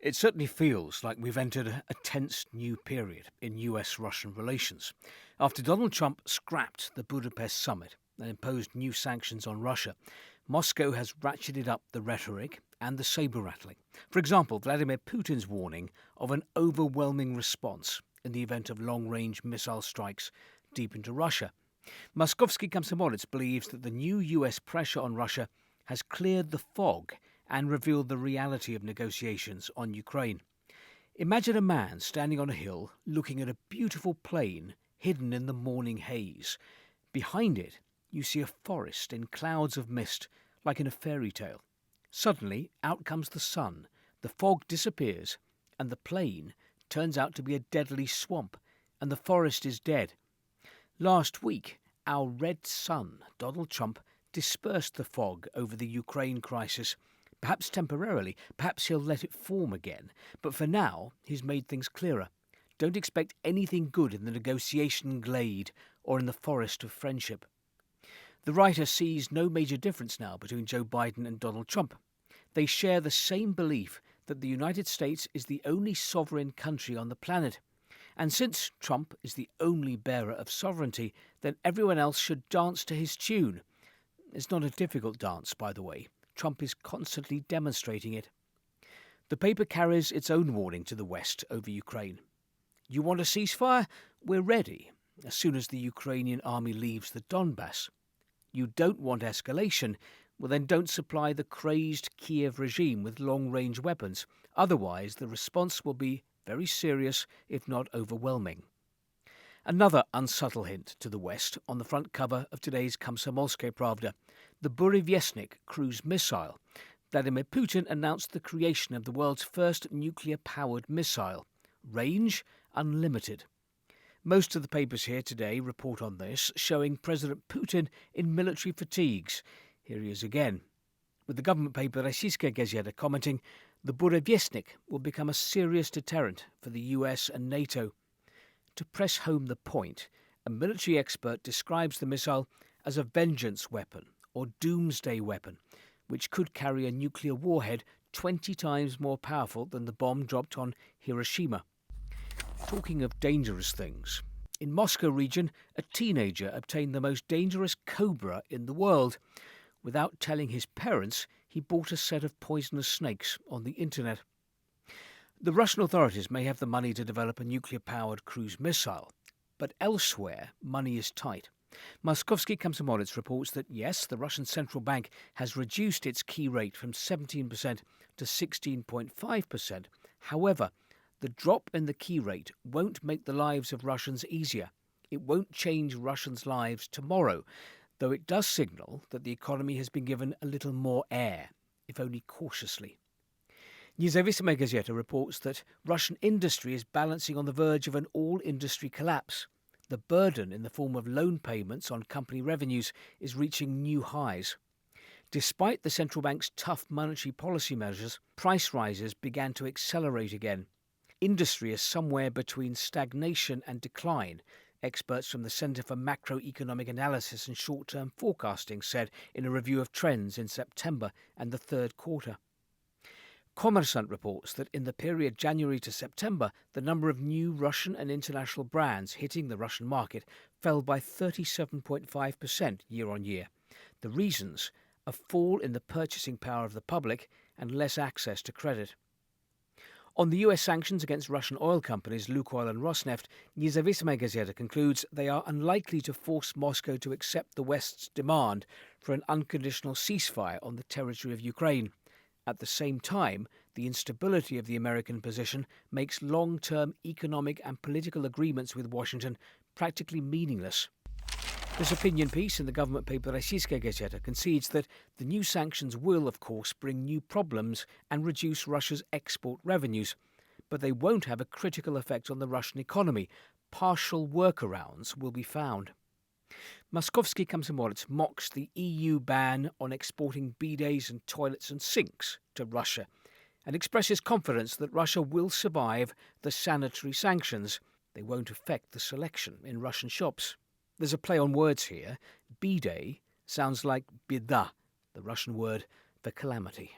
It certainly feels like we've entered a tense new period in US-Russian relations. After Donald Trump scrapped the Budapest summit and imposed new sanctions on Russia, Moscow has ratcheted up the rhetoric and the sabre-rattling. For example, Vladimir Putin's warning of an overwhelming response in the event of long-range missile strikes deep into Russia. Moskovsky Komsomolets believes that the new US pressure on Russia has cleared the fog and revealed the reality of negotiations on Ukraine. Imagine a man standing on a hill looking at a beautiful plain hidden in the morning haze. Behind it, you see a forest in clouds of mist, like in a fairy tale. Suddenly, out comes the sun, the fog disappears, and the plain turns out to be a deadly swamp, and the forest is dead. Last week, our red sun, Donald Trump, dispersed the fog over the Ukraine crisis. Perhaps temporarily, perhaps he'll let it form again. But for now, he's made things clearer. Don't expect anything good in the negotiation glade or in the forest of friendship. The writer sees no major difference now between Joe Biden and Donald Trump. They share the same belief that the United States is the only sovereign country on the planet. And since Trump is the only bearer of sovereignty, then everyone else should dance to his tune. It's not a difficult dance, by the way. Trump is constantly demonstrating it. The paper carries its own warning to the West over Ukraine. You want a ceasefire? We're ready, as soon as the Ukrainian army leaves the Donbass. You don't want escalation? Well, then don't supply the crazed Kiev regime with long-range weapons. Otherwise, the response will be very serious, if not overwhelming. Another unsubtle hint to the West on the front cover of today's Komsomolskaya Pravda, the Burevestnik cruise missile. Vladimir Putin announced the creation of the world's first nuclear-powered missile. Range unlimited. Most of the papers here today report on this, showing President Putin in military fatigues. Here he is again. With the government paper Rossiyskaya Gazeta commenting, the Burevestnik will become a serious deterrent for the US and NATO. To press home the point, a military expert describes the missile as a vengeance weapon or doomsday weapon, which could carry a nuclear warhead 20 times more powerful than the bomb dropped on Hiroshima. Talking of dangerous things, in Moscow region, a teenager obtained the most dangerous cobra in the world. Without telling his parents, he bought a set of poisonous snakes on the internet. The Russian authorities may have the money to develop a nuclear-powered cruise missile, but elsewhere money is tight. Moskovsky Komsomolets reports that, yes, the Russian central bank has reduced its key rate from 17% to 16.5%. However, the drop in the key rate won't make the lives of Russians easier. It won't change Russians' lives tomorrow, though it does signal that the economy has been given a little more air, if only cautiously. Nezavisima Gazeta reports that Russian industry is balancing on the verge of an all-industry collapse. The burden in the form of loan payments on company revenues is reaching new highs. Despite the central bank's tough monetary policy measures, price rises began to accelerate again. Industry is somewhere between stagnation and decline, experts from the Centre for Macroeconomic Analysis and Short-Term Forecasting said in a review of trends in September and the third quarter. Kommersant reports that in the period January to September, the number of new Russian and international brands hitting the Russian market fell by 37.5% year-on-year. The reasons: a fall in the purchasing power of the public and less access to credit. On the US sanctions against Russian oil companies Lukoil and Rosneft, Nezavisima Gazeta concludes they are unlikely to force Moscow to accept the West's demand for an unconditional ceasefire on the territory of Ukraine. At the same time, the instability of the American position makes long-term economic and political agreements with Washington practically meaningless. This opinion piece in the government paper Rossiyskaya Gazeta concedes that the new sanctions will, of course, bring new problems and reduce Russia's export revenues, but they won't have a critical effect on the Russian economy. Partial workarounds will be found. Moskovsky Komsomolets mocks the EU ban on exporting bidets and toilets and sinks to Russia and expresses confidence that Russia will survive the sanitary sanctions. They won't affect the selection in Russian shops. There's a play on words here. Bidet sounds like bida, the Russian word for calamity.